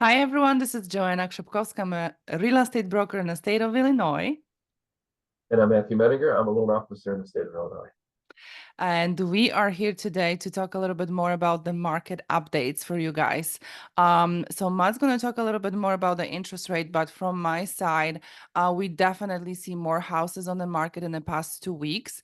Hi, everyone. This is Joanna Kshapkowska. I'm a real estate broker in the state of Illinois. And I'm Matthew Medinger. I'm a loan officer in the state of Illinois. And we are here today to talk a little bit more about the market updates for you guys. So Matt's going to talk a little bit more about the interest rate, but from my side, we definitely see more houses on the market in the past 2 weeks.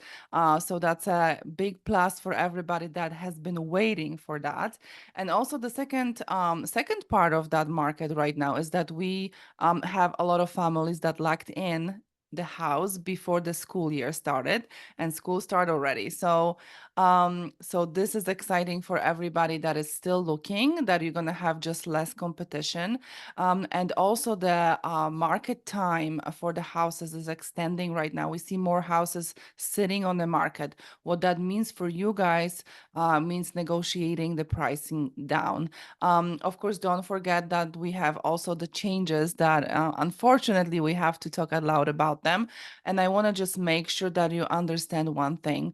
So that's a big plus for everybody that has been waiting for that. And also the second part of that market right now is that we have a lot of families that locked in the house before the school year started, and school start already. So this is exciting for everybody that is still looking, that you're gonna have just less competition. And also the market time for the houses is extending right now. We see more houses sitting on the market. What that means for you guys means negotiating the pricing down. Of course, don't forget that we have also the changes that unfortunately we have to talk out loud about them. And I want to just make sure that you understand one thing.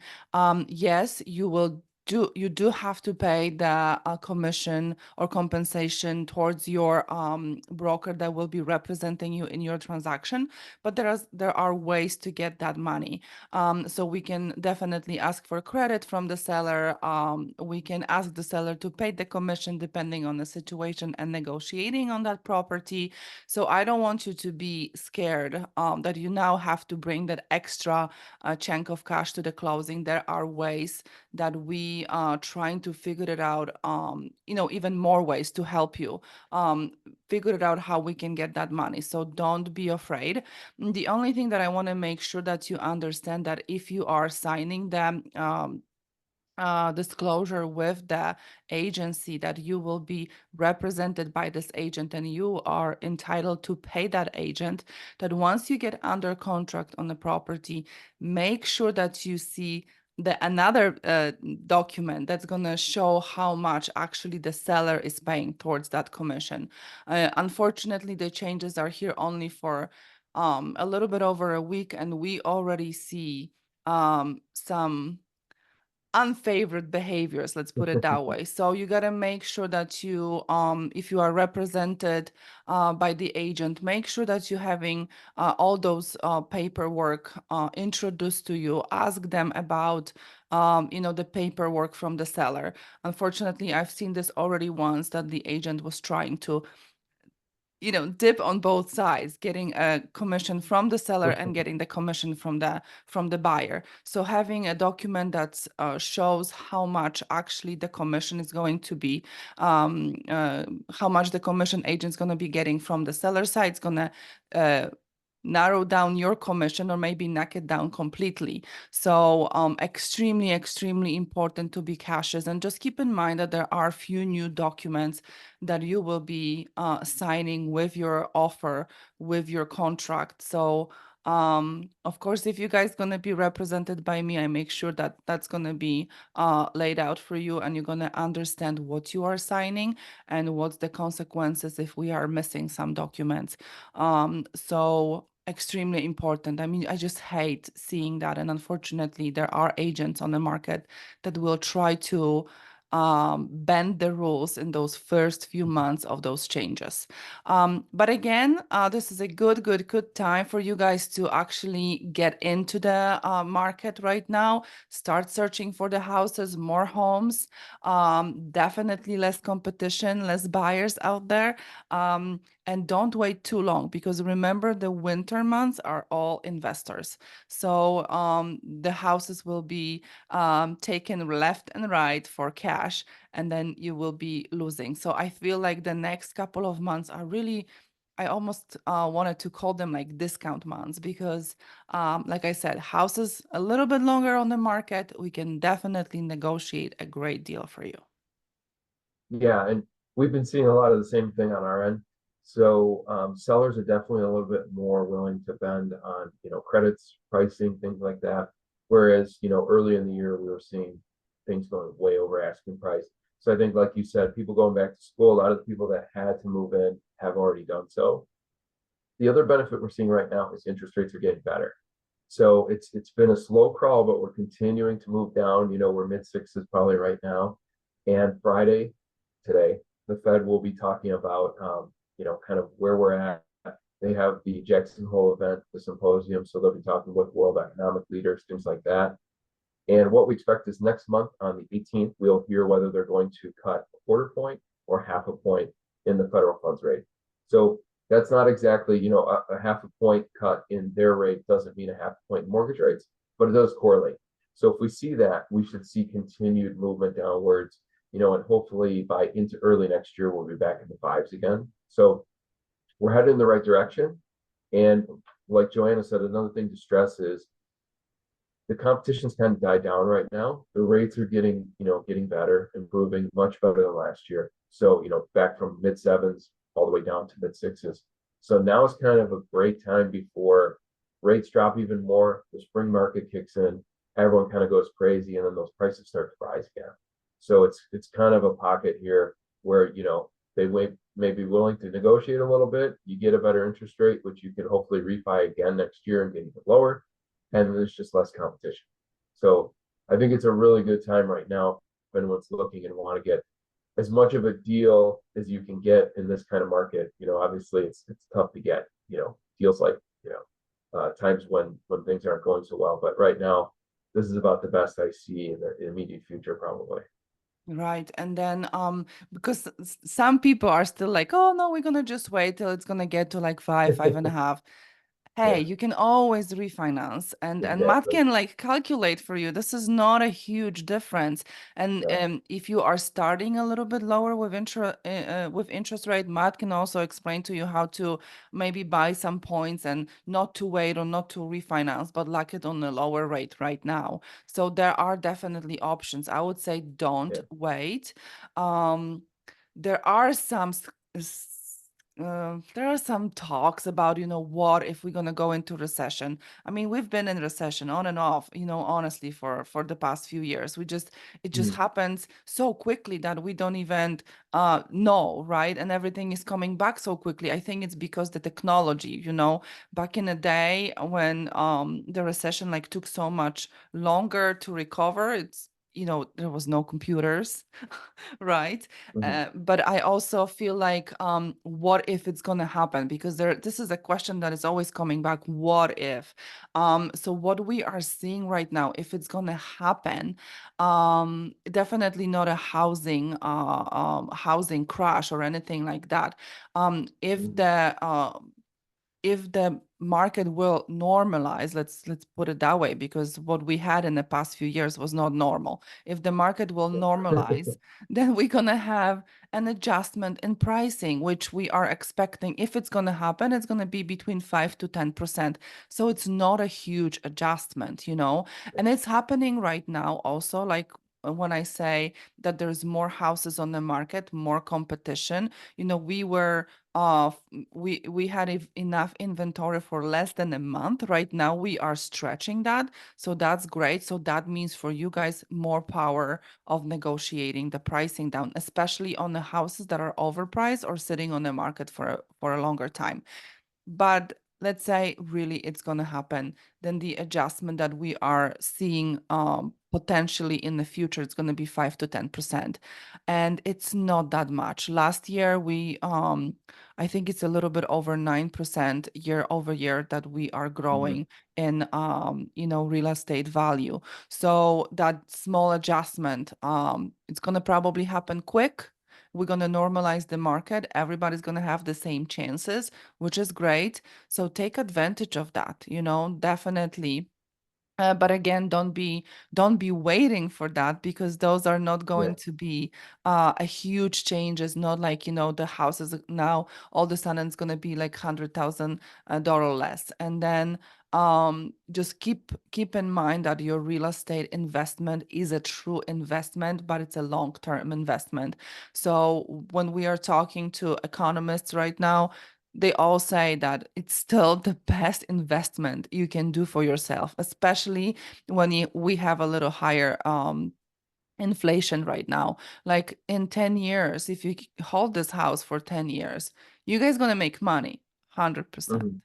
Yes, you do have to pay the commission or compensation towards your broker that will be representing you in your transaction, but there are ways to get that money. So we can definitely ask for credit from the seller. We can ask the seller to pay the commission depending on the situation and negotiating on that property. So I don't want you to be scared that you now have to bring that extra chunk of cash to the closing. There are ways that we are trying to figure it out, even more ways to help you figure it out how we can get that money. So don't be afraid. The only thing that I want to make sure that you understand that if you are signing them, disclosure with the agency that you will be represented by this agent and you are entitled to pay that agent, that once you get under contract on the property, make sure that you see the another document that's going to show how much actually the seller is paying towards that commission. Unfortunately, the changes are here only for a little bit over a week, and we already see some unfavored behaviors, let's put it that way. So you got to make sure that you if you are represented by the agent, make sure that you're having all those paperwork introduced to you. Ask them about the paperwork from the seller. Unfortunately, I've seen this already once, that the agent was trying to dip on both sides, getting a commission from the seller and getting the commission from the buyer. So having a document that shows how much actually the commission is going to be, how much the commission agent is going to be getting from the seller side, is going to narrow down your commission or maybe knock it down completely. So extremely, extremely important to be cautious. And just keep in mind that there are a few new documents that you will be signing with your offer, with your contract. So of course, if you guys going to be represented by me, I make sure that that's going to be laid out for you, and you're going to understand what you are signing and what's the consequences if we are missing some documents. So extremely important. I mean, I just hate seeing that. And unfortunately, there are agents on the market that will try to bend the rules in those first few months of those changes. But again, this is a good time for you guys to actually get into the market right now. Start searching for the houses, more homes, definitely less competition, less buyers out there. And don't wait too long, because remember, the winter months are all investors. So the houses will be taken left and right for cash, and then you will be losing. So I feel like the next couple of months are really, I almost wanted to call them like discount months, because like I said, houses a little bit longer on the market, we can definitely negotiate a great deal for you. Yeah, and we've been seeing a lot of the same thing on our end. So sellers are definitely a little bit more willing to bend on, credits, pricing, things like that. Whereas, early in the year we were seeing things going way over asking price. So I think, like you said, people going back to school, a lot of the people that had to move in have already done so. The other benefit we're seeing right now is interest rates are getting better. So it's been a slow crawl, but we're continuing to move down. We're mid sixes probably right now. And Friday, today, the Fed will be talking about, kind of where we're at. They have the Jackson Hole event, the symposium, so they'll be talking with world economic leaders, things like that. And what we expect is next month on the 18th, we'll hear whether they're going to cut a quarter point or half a point in the federal funds rate. So that's not exactly, a half a point cut in their rate doesn't mean a half a point in mortgage rates, but it does correlate. So if we see that, we should see continued movement downwards, and hopefully by into early next year, we'll be back in the fives again. So we're headed in the right direction. And like Joanna said, another thing to stress is the competition's kind of died down right now. The rates are getting better, improving much better than last year. So, back from mid sevens all the way down to mid sixes. So now is kind of a great time before rates drop even more. The spring market kicks in, everyone kind of goes crazy, and then those prices start to rise again. So it's kind of a pocket here where, they may be willing to negotiate a little bit. You get a better interest rate, which you can hopefully refi again next year and get even lower, and there's just less competition. So I think it's a really good time right now if anyone's looking and want to get as much of a deal as you can get in this kind of market. Obviously it's tough to get, deals like, times when things aren't going so well. But right now, this is about the best I see in the immediate future, probably. Right. And then because some people are still like, oh no, we're gonna just wait till it's gonna get to like 5.5. Hey, Yeah, you can always refinance, and Matt exactly. can like calculate for you. This is not a huge difference. And No. if you are starting a little bit lower with interest rate, Matt can also explain to you how to maybe buy some points and not to wait or not to refinance, but lock it on a lower rate right now. So there are definitely options. I would say don't Yeah. wait. Um, there are some there are some talks about, what if we're going to go into recession. I mean, we've been in recession on and off, honestly, for the past few years. It just Mhm. happens so quickly that we don't even know, right? And everything is coming back so quickly. I think it's because the technology, back in the day when the recession like took so much longer to recover, there was no computers, right? Mhm. But I also feel like, what if it's going to happen? Because this is a question that is always coming back. What if? So what we are seeing right now, if it's going to happen, definitely not a housing crash or anything like that. If Mhm. the market will normalize, let's put it that way, because what we had in the past few years was not normal. If the market will normalize, then we're going to have an adjustment in pricing, which we are expecting. If it's going to happen, it's going to be between 5 to 10%. So it's not a huge adjustment, and it's happening right now also. Like, when I say that there's more houses on the market, more competition, we were we had enough inventory for less than a month. Right now we are stretching that, so that's great. So that means for you guys more power of negotiating the pricing down, especially on the houses that are overpriced or sitting on the market for a longer time. But let's say really it's going to happen, then the adjustment that we are seeing potentially in the future, it's going to be 5 to 10%. And it's not that much. Last year, I think it's a little bit over 9% year over year that we are Mhm. growing in, real estate value. So that small adjustment, it's going to probably happen quick. We're going to normalize the market. Everybody's going to have the same chances, which is great. So take advantage of that, definitely. But again, don't be waiting for that, because those are not Yeah. going to be a huge change. It's not like, the houses now all of a sudden it's going to be like $100,000 less. And then just keep in mind that your real estate investment is a true investment, but it's a long-term investment. So when we are talking to economists right now, they all say that it's still the best investment you can do for yourself, especially when we have a little higher inflation right now. Like in 10 years, if you hold this house for 10 years, you guys going to make money, 100%. Mhm.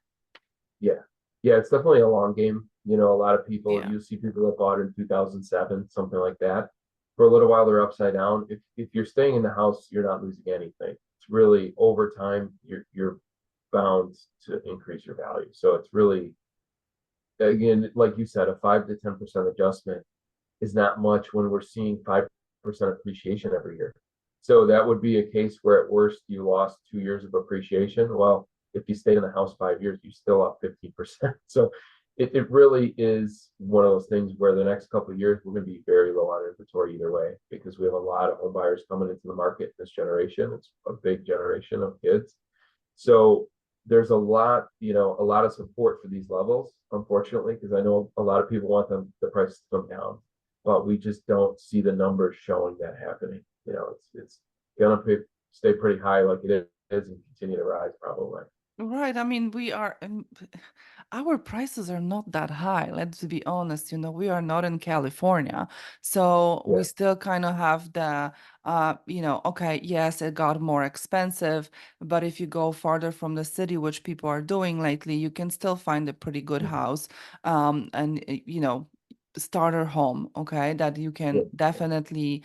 Yeah. Yeah, it's definitely a long game. A lot of people, Yeah. you see people that bought in 2007, something like that. for a little while they're upside down. If you're staying in the house, you're not losing anything. It's really over time, you're bound to increase your value. So it's really, again, like you said, a 5 to 10% adjustment is not much when we're seeing 5% appreciation every year. So that would be a case where at worst you lost 2 years of appreciation. Well, if you stayed in the house 5 years, you still up 15%. So it really is one of those things where the next couple of years we're going to be very low on inventory either way, because we have a lot of home buyers coming into the market this generation. It's a big generation of kids. So there's a lot, a lot of support for these levels, unfortunately, because I know a lot of people want the prices to come down, but we just don't see the numbers showing that happening. It's gonna stay pretty high like it is and continue to rise probably. Right. I mean, our prices are not that high. Let's be honest. We are not in California. So we Yeah. still kind of have okay, yes, it got more expensive, but if you go farther from the city, which people are doing lately, you can still find a pretty good Mhm. house. And, starter home, okay, that you Yeah. can definitely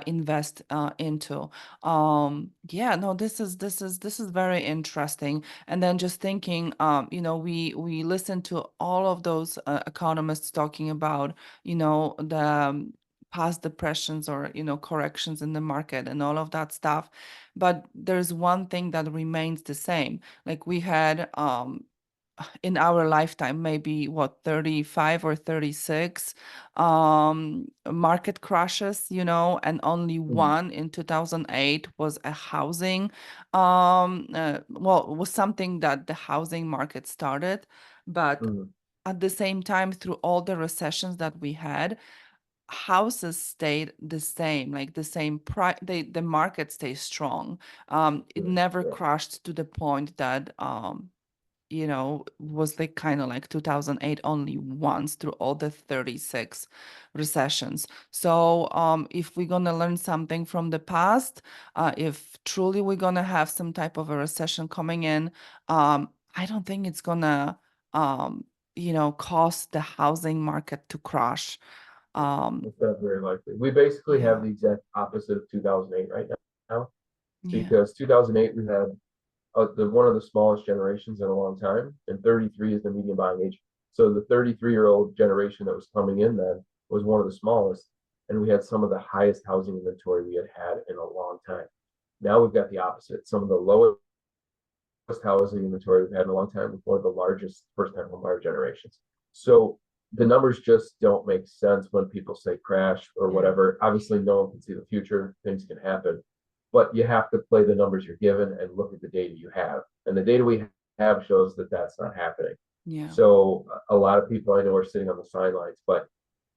invest into. Yeah, no, this is very interesting. And then just thinking, we listen to all of those economists talking about, the past depressions or corrections in the market and all of that stuff, but there's one thing that remains the same. Like we had in our lifetime, maybe what, 35 or 36 market crashes, and only Mhm. one in 2008 was a housing, was something that the housing market started. But Mhm. at the same time, through all the recessions that we had, houses stayed the same, like the same price. The market stays strong. It Mhm. never Yeah. crashed to the point that was like kind of like 2008 only once through all the 36 recessions. So if we're going to learn something from the past, if truly we're going to have some type of a recession coming in, I don't think it's going to, cause the housing market to crash. Um, It's not very likely. We basically have yeah, the exact opposite of 2008 right now, yeah. because 2008 we had one of the smallest generations in a long time, and 33 is the median buying age. So the 33-year-old generation that was coming in then was one of the smallest, and we had some of the highest housing inventory we had had in a long time. Now we've got the opposite. Some of the lowest housing inventory we've had in a long time with one of the largest first-time homebuyer generations. So the numbers just don't make sense when people say crash or Yeah. whatever. Obviously, no one can see the future; things can happen, but you have to play the numbers you're given and look at the data you have. And the data we have shows that that's not happening. Yeah. So a lot of people I know are sitting on the sidelines, but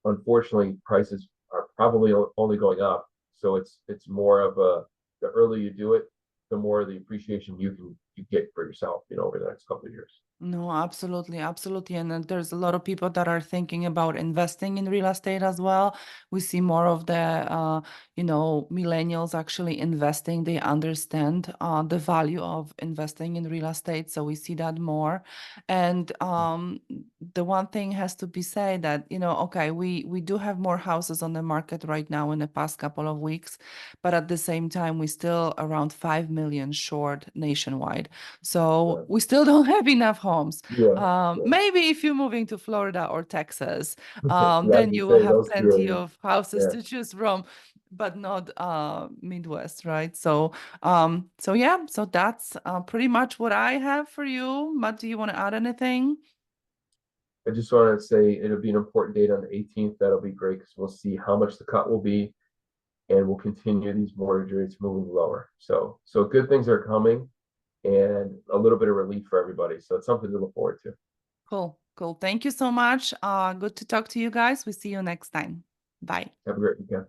unfortunately, prices are probably only going up. So it's more of the earlier you do it, the more the appreciation you get for yourself, over the next couple of years. No, absolutely, absolutely. And then there's a lot of people that are thinking about investing in real estate as well. We see more of the, millennials actually investing. They understand the value of investing in real estate. So we see that more. And the one thing has to be said that, okay, we do have more houses on the market right now in the past couple of weeks, but at the same time, we still around 5 million short nationwide. So Yeah, we still don't have enough homes. yeah, yeah. Maybe if you're moving to Florida or Texas, Yeah, I then can you will say have those two plenty areas. of houses Yeah, to choose from, but not Midwest, right? So yeah, so that's pretty much what I have for you. Matt, do you want to add anything? I just wanted to say it'll be an important date on the 18th. That'll be great because we'll see how much the cut will be, and we'll continue these mortgage rates moving lower. So good things are coming, and a little bit of relief for everybody. So it's something to look forward to. Cool, cool. Thank you so much. Good to talk to you guys. We see you next time. Bye. Have a great weekend.